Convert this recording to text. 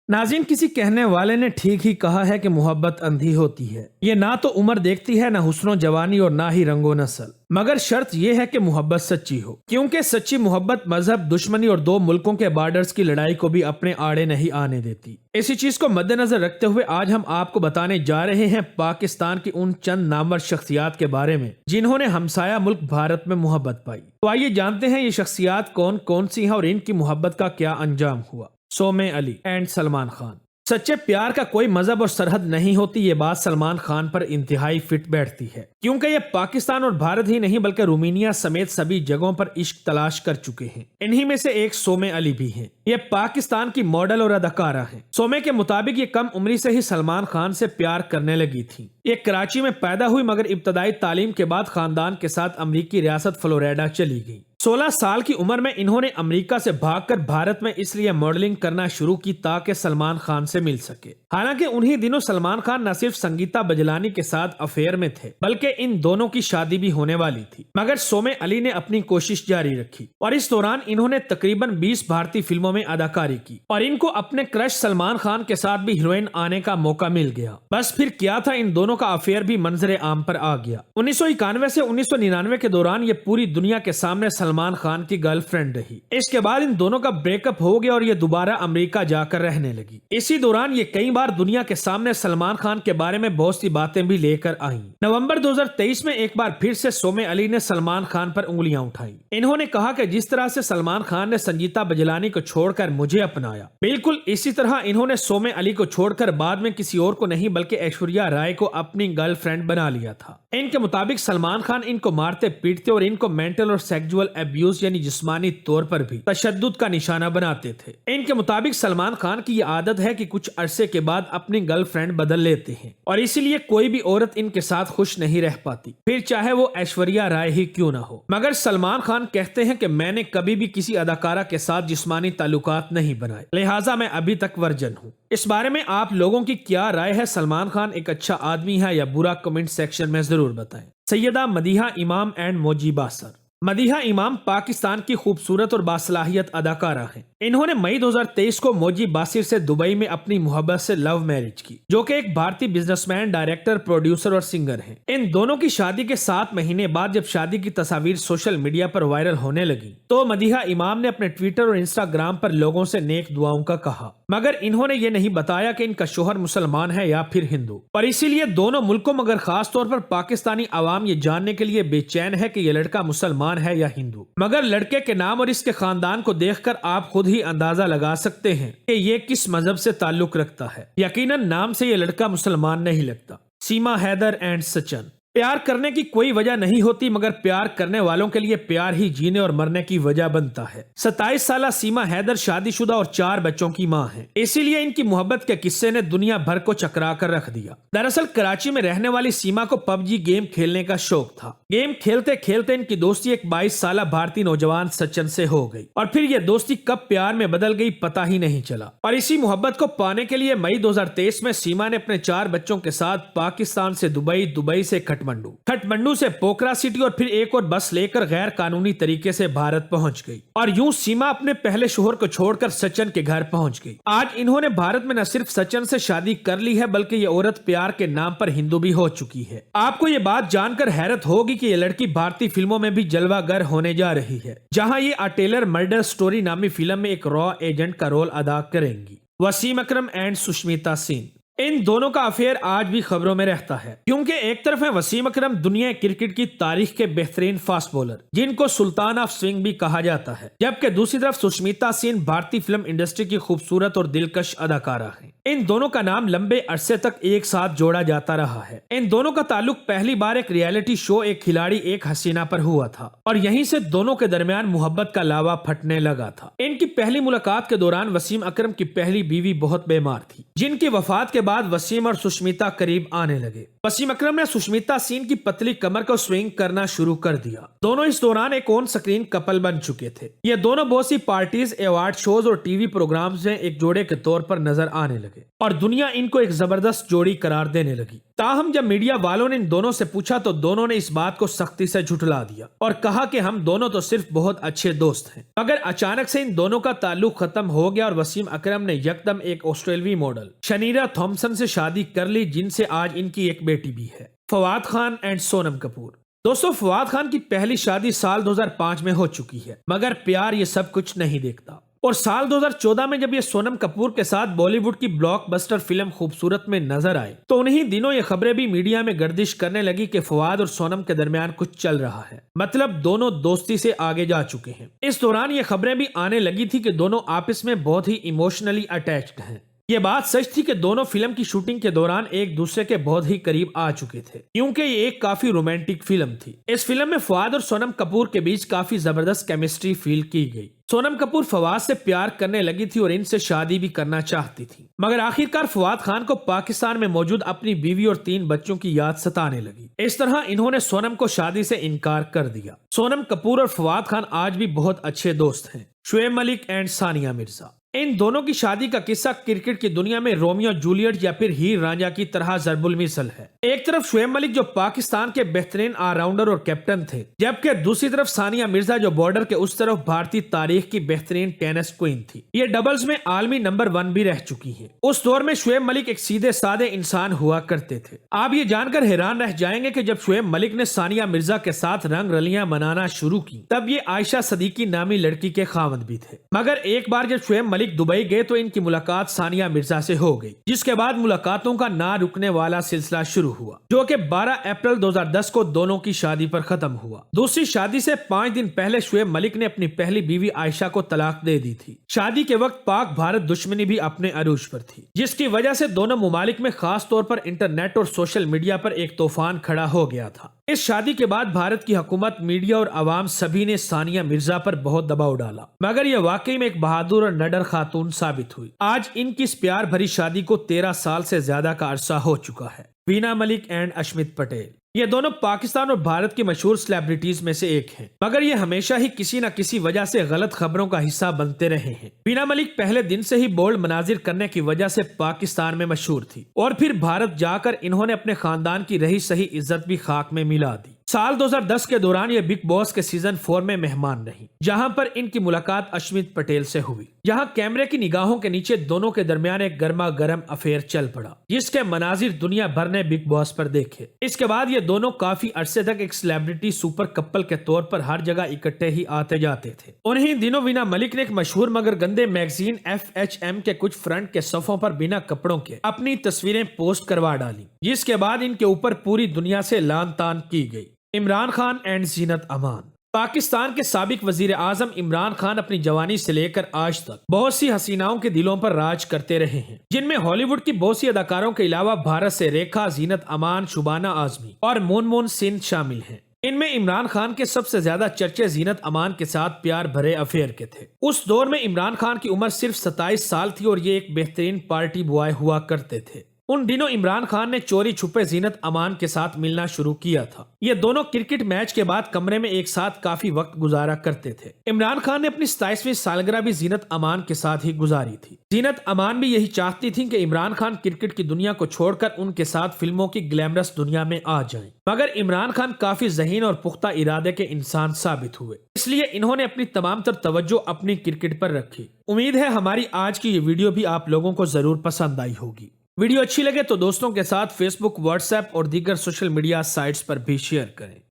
नाज़रीन, किसी कहने वाले ने ठीक ही कहा है कि मोहब्बत अंधी होती है। ये ना तो उम्र देखती है, ना हुस्नो जवानी और ना ही रंगो नस्ल, मगर शर्त यह है कि मोहब्बत सच्ची हो। क्योंकि सच्ची मोहब्बत मजहब, दुश्मनी और दो मुल्कों के बॉर्डर्स की लड़ाई को भी अपने आड़े नहीं आने देती। इसी चीज को मद्देनजर रखते हुए आज हम आपको बताने जा रहे हैं पाकिस्तान की उन चंद नामवर शख्सियात के बारे में जिन्होंने हमसाया मुल्क भारत में मोहब्बत पाई। तो आइए जानते हैं ये शख्सियात कौन कौन सी हैं और इनकी मोहब्बत का क्या अंजाम हुआ। सोमे अली एंड सलमान खान। सच्चे प्यार का कोई मजहब और सरहद नहीं होती, ये बात सलमान खान पर इंतहाई फिट बैठती है, क्योंकि ये पाकिस्तान और भारत ही नहीं बल्कि रोमानिया समेत सभी जगहों पर इश्क तलाश कर चुके हैं। इन्हीं में से एक सोमे अली भी हैं। ये पाकिस्तान की मॉडल और अदाकारा हैं। सोमे के मुताबिक ये कम उम्री से ही सलमान खान से प्यार करने लगी थी। ये कराची में पैदा हुई, मगर इब्तदाई तालीम के बाद खानदान के साथ अमरीकी रियासत फ्लोरिडा चली गई। 16 साल की उम्र में इन्होंने अमेरिका से भागकर भारत में इसलिए मॉडलिंग करना शुरू की ताकि सलमान खान से मिल सके। हालांकि उन्हीं दिनों सलमान खान न सिर्फ संगीता बजलानी के साथ अफेयर में थे, बल्कि इन दोनों की शादी भी होने वाली थी। मगर सोमे अली ने अपनी कोशिश जारी रखी और इस दौरान इन्होंने तकरीबन 20 भारतीय फिल्मों में अदाकारी की और इनको अपने क्रश सलमान खान के साथ भी हीरोइन आने का मौका मिल गया। बस फिर क्या था, इन दोनों का अफेयर भी मंजरे आम पर आ गया। 1991 से 1999 के दौरान ये पूरी दुनिया के सामने सलमान खान की गर्लफ्रेंड रही। इसके बाद इन दोनों का ब्रेकअप हो गया और ये दोबारा अमेरिका जाकर रहने लगी। इसी दौरान ये कई बार दुनिया के सामने सलमान खान के बारे में बहुत सी बातें भी लेकर आई। नवंबर 2023 में एक बार फिर से सोमे अली ने सलमान खान पर उंगलियां उठाई। इन्होंने कहा कि जिस तरह से सलमान खान ने संगीता बजलानी को छोड़कर मुझे अपनाया, बिल्कुल इसी तरह इन्होंने सोमे अली को छोड़कर बाद में किसी और को नहीं बल्कि ऐश्वर्या राय को अपनी गर्लफ्रेंड बना लिया था। इनके मुताबिक सलमान खान इनको मारते पीटते और इनको मेंटल और सेक्सुअल अब्यूज यानी जिस्मानी तौर पर भी तशद्दुद का निशाना बनाते थे। इनके मुताबिक सलमान खान की यह आदत है कि कुछ अरसे के बाद अपनी गर्लफ्रेंड बदल लेते हैं और इसीलिए कोई भी औरत इनके साथ खुश नहीं रह पाती, फिर चाहे वो ऐश्वर्या राय ही क्यों ना हो। मगर सलमान खान कहते हैं कि मैंने कभी भी किसी अदाकारा के साथ जिस्मानी ताल्लुकात नहीं बनाए, लिहाजा मैं अभी तक वर्जन हूँ। इस बारे में आप लोगों की क्या राय है? सलमान खान एक अच्छा आदमी है या बुरा? कमेंट सेक्शन में जरूर बताएं। सैयदा मदीहा इमाम एंड मोजीबा सर। मदीहा इमाम पाकिस्तान की खूबसूरत और बासलाहियत अदाकारा हैं। इन्होंने मई 2023 को मोजी बासिर से दुबई में अपनी मोहब्बत से लव मैरिज की, जो कि एक भारतीय बिजनेसमैन, डायरेक्टर, प्रोड्यूसर और सिंगर हैं। इन दोनों की शादी के 7 महीने बाद जब शादी की तस्वीर सोशल मीडिया पर वायरल होने लगी तो मदीहा इमाम ने अपने ट्विटर और इंस्टाग्राम पर लोगों से नेक दुआओं का कहा, मगर इन्होंने ये नहीं बताया कि इनका शोहर मुसलमान है या फिर हिंदू। और इसीलिए दोनों मुल्कों मगर खास तौर पर पाकिस्तानी आवाम ये जानने के लिए बेचैन है कि ये लड़का मुसलमान है या हिंदू। मगर लड़के के नाम और इसके खानदान को देखकर आप खुद ही अंदाजा लगा सकते हैं कि ये किस मजहब से ताल्लुक रखता है। यकीनन नाम से ये लड़का मुसलमान नहीं लगता। सीमा हैदर एंड सचिन। प्यार करने की कोई वजह नहीं होती, मगर प्यार करने वालों के लिए प्यार ही जीने और मरने की वजह बनता है। 27 साल सीमा हैदर शादीशुदा और 4 बच्चों की मां है, इसीलिए इनकी मोहब्बत के किस्से ने दुनिया भर को चकरा कर रख दिया। दरअसल कराची में रहने वाली सीमा को पबजी गेम खेलने का शौक था। गेम खेलते खेलते इनकी दोस्ती एक 22 साल भारतीय नौजवान सचिन से हो गई और फिर यह दोस्ती कब प्यार में बदल गई पता ही नहीं चला। और इसी मोहब्बत को पाने के लिए मई 2023 में सीमा ने अपने 4 बच्चों के साथ पाकिस्तान से दुबई, दुबई से खटमंडू से पोखरा सिटी और फिर एक और बस लेकर गैर कानूनी तरीके से भारत पहुंच गई। और यूं सीमा अपने पहले शोहर को छोड़कर सचिन के घर पहुंच गई। आज इन्होंने भारत में न सिर्फ सचिन से शादी कर ली है, बल्कि ये औरत प्यार के नाम पर हिंदू भी हो चुकी है। आपको ये बात जानकर हैरत होगी कि ये लड़की भारतीय फिल्मों में भी जलवागर होने जा रही है, जहां ये अ टेलर मर्डर स्टोरी नामी फिल्म में एक रॉ एजेंट का रोल अदा करेंगी। वसीम अकरम एंड सुष्मिता सेन। इन दोनों का अफेयर आज भी खबरों में रहता है, क्योंकि एक तरफ है वसीम अकरम, दुनिया क्रिकेट की तारीख के बेहतरीन फास्ट बॉलर जिनको सुल्तान ऑफ स्विंग भी कहा जाता है, जबकि दूसरी तरफ सुष्मिता सेन भारतीय फिल्म इंडस्ट्री की खूबसूरत और दिलकश अदाकारा है। इन दोनों का नाम लंबे अरसे तक एक साथ जोड़ा जाता रहा है। इन दोनों का ताल्लुक पहली बार एक रियलिटी शो एक खिलाड़ी एक हसीना पर हुआ था और यहीं से दोनों के दरमियान मोहब्बत का लावा फटने लगा था। इनकी पहली मुलाकात के दौरान वसीम अकरम की पहली बीवी बहुत बीमार थी, जिनकी वफात के बाद वसीम और सुष्मिता करीब आने लगे। वसीम अकरम ने सुष्मिता सेन की पतली कमर को स्विंग करना शुरू कर दिया। दोनों इस दौरान एक ऑन स्क्रीन कपल बन चुके थे। ये दोनों बहुत सी पार्टीज, अवार्ड शोज और टीवी प्रोग्राम्स में एक जोड़े के तौर पर नजर आने लगे। लगे और दुनिया इनको एक जबरदस्त जोड़ी करार देने लगी। ताहम जब मीडिया वालों ने इन दोनों से पूछा तो दोनों ने इस बात को सख्ती से झुठला दिया और कहा कि हम दोनों तो सिर्फ बहुत अच्छे दोस्त हैं। मगर अचानक से इन दोनों का ताल्लुक खत्म हो गया और वसीम अकरम ने यकदम एक ऑस्ट्रेलवी मॉडल शनीरा थॉम्पसन से शादी कर ली, जिनसे आज इनकी एक बेटी भी है, फवाद खान एंड सोनम कपूर। दोस्तों, फवाद खान की पहली शादी साल 2005 में हो चुकी है, मगर प्यार ये सब कुछ नहीं देखता और साल 2014 में जब ये सोनम कपूर के साथ बॉलीवुड की ब्लॉकबस्टर फिल्म खूबसूरत में नजर आए तो उन्हीं दिनों ये खबरें भी मीडिया में गर्दिश करने लगी कि फवाद और सोनम के दरमियान कुछ चल रहा है, मतलब दोनों दोस्ती से आगे जा चुके हैं। इस दौरान ये खबरें भी आने लगी थी कि दोनों आपस में बहुत ही इमोशनली अटैच्ड हैं। ये बात सच थी कि दोनों फिल्म की शूटिंग के दौरान एक दूसरे के बहुत ही करीब आ चुके थे, क्योंकि ये एक काफी रोमांटिक फिल्म थी। इस फिल्म में फवाद और सोनम कपूर के बीच काफी जबरदस्त केमिस्ट्री फील की गई। सोनम कपूर फवाद से प्यार करने लगी थी और इनसे शादी भी करना चाहती थी, मगर आखिरकार फवाद खान को पाकिस्तान में मौजूद अपनी बीवी और 3 बच्चों की याद सताने लगी। इस तरह इन्होंने सोनम को शादी से इनकार कर दिया। सोनम कपूर और फवाद खान आज भी बहुत अच्छे दोस्त हैं। शुएब मलिक एंड सानिया मिर्जा, इन दोनों की शादी का किस्सा क्रिकेट की दुनिया में रोमियो जूलियट या फिर हीर रांझा की तरह जरबुल मिसल है। एक तरफ शुएब मलिक जो पाकिस्तान के बेहतरीन ऑलराउंडर और कैप्टन थे, जबकि दूसरी तरफ सानिया मिर्जा जो बॉर्डर के उस तरफ भारतीय तारीख की बेहतरीन टेनिस क्वीन थी। ये डबल्स में आलमी नंबर 1 भी रह चुकी है। उस दौर में शुएब मलिक एक सीधे साधे इंसान हुआ करते थे। आप ये जानकर हैरान रह जाएंगे कि जब शुएब मलिक ने सानिया मिर्जा के साथ रंग रलियां मनाना शुरू की तब ये आयशा सदीकी नामी लड़की के खावंद भी थे। मगर एक बार जब शुएब मलिक दुबई गए तो इनकी मुलाकात सानिया मिर्जा से हो गई, जिसके बाद मुलाकातों का ना रुकने वाला सिलसिला शुरू हुआ, जो कि 12 अप्रैल 2010 को दोनों की शादी पर खत्म हुआ। दूसरी शादी से 5 दिन पहले शुएब मलिक ने अपनी पहली बीवी आयशा को तलाक दे दी थी। शादी के वक्त पाक भारत दुश्मनी भी अपने अरूज पर थी, जिसकी वजह से दोनों मुमालिक में खास तौर पर इंटरनेट और सोशल मीडिया पर एक तूफान खड़ा हो गया था। इस शादी के बाद भारत की हुकूमत, मीडिया और आवाम सभी ने सानिया मिर्जा पर बहुत दबाव डाला, मगर यह वाकई में एक बहादुर और निडर खातून साबित हुई। आज इनकी इस प्यार भरी शादी को 13 साल से ज्यादा का अरसा हो चुका है। वीना मलिक एंड अशमित पटेल, ये दोनों पाकिस्तान और भारत की मशहूर सेलिब्रिटीज में से एक हैं, मगर ये हमेशा ही किसी न किसी वजह से गलत खबरों का हिस्सा बनते रहे हैं। वीना मलिक पहले दिन से ही बोल्ड मनाजिर करने की वजह से पाकिस्तान में मशहूर थी और फिर भारत जाकर इन्होंने अपने खानदान की रही सही इज्जत भी खाक में मिला दी। साल 2010 के दौरान ये बिग बॉस के सीजन 4 में मेहमान रही, जहां पर इनकी मुलाकात अशमित पटेल से हुई। जहां कैमरे की निगाहों के नीचे दोनों के दरमियान एक गर्मा गर्म अफेयर चल पड़ा, जिसके मनाजिर दुनिया भर ने बिग बॉस पर देखे। इसके बाद ये दोनों काफी अरसे तक एक सेलिब्रिटी सुपर कपल के तौर पर हर जगह इकट्ठे ही आते जाते थे। उन्हीं दिनों वीना मलिक ने एक मशहूर मगर गंदे मैगजीन FHM के कुछ फ्रंट के सफों पर बिना कपड़ों के अपनी तस्वीरें पोस्ट करवा डाली, जिसके बाद इनके ऊपर पूरी दुनिया से लान तान की गई। इमरान खान एंड जीनत अमान, पाकिस्तान के साबिक वजीर आजम इमरान खान अपनी जवानी से लेकर आज तक बहुत सी हसीनाओं के दिलों पर राज करते रहे हैं, जिनमें हॉलीवुड की बहुत सी अदाकारों के अलावा भारत से रेखा, जीनत अमान, शुबाना आजमी और मोनमोन सिंह शामिल हैं। इनमें इमरान खान के सबसे ज्यादा चर्चे जीनत अमान के साथ प्यार भरे अफेयर के थे। उस दौर में इमरान खान की उम्र सिर्फ 27 साल थी और ये एक बेहतरीन पार्टी बॉय हुआ करते थे। उन दिनों इमरान खान ने चोरी छुपे जीनत अमान के साथ मिलना शुरू किया था। ये दोनों क्रिकेट मैच के बाद कमरे में एक साथ काफी वक्त गुजारा करते थे। इमरान खान ने अपनी 27वीं सालगिरह भी जीनत अमान के साथ ही गुजारी थी। जीनत अमान भी यही चाहती थी कि इमरान खान क्रिकेट की दुनिया को छोड़कर उनके साथ फिल्मों की ग्लैमरस दुनिया में आ जाएं। मगर इमरान खान काफी ज़हीन और पुख्ता इरादे के इंसान साबित हुए, इसलिए इन्होंने अपनी तमाम तर तवज्जो अपनी क्रिकेट पर रखी। उम्मीद है हमारी आज की ये वीडियो भी आप लोगों को जरूर पसंद आई होगी। वीडियो अच्छी लगे तो दोस्तों के साथ फेसबुक, व्हाट्सएप और दीगर सोशल मीडिया साइट्स पर भी शेयर करें।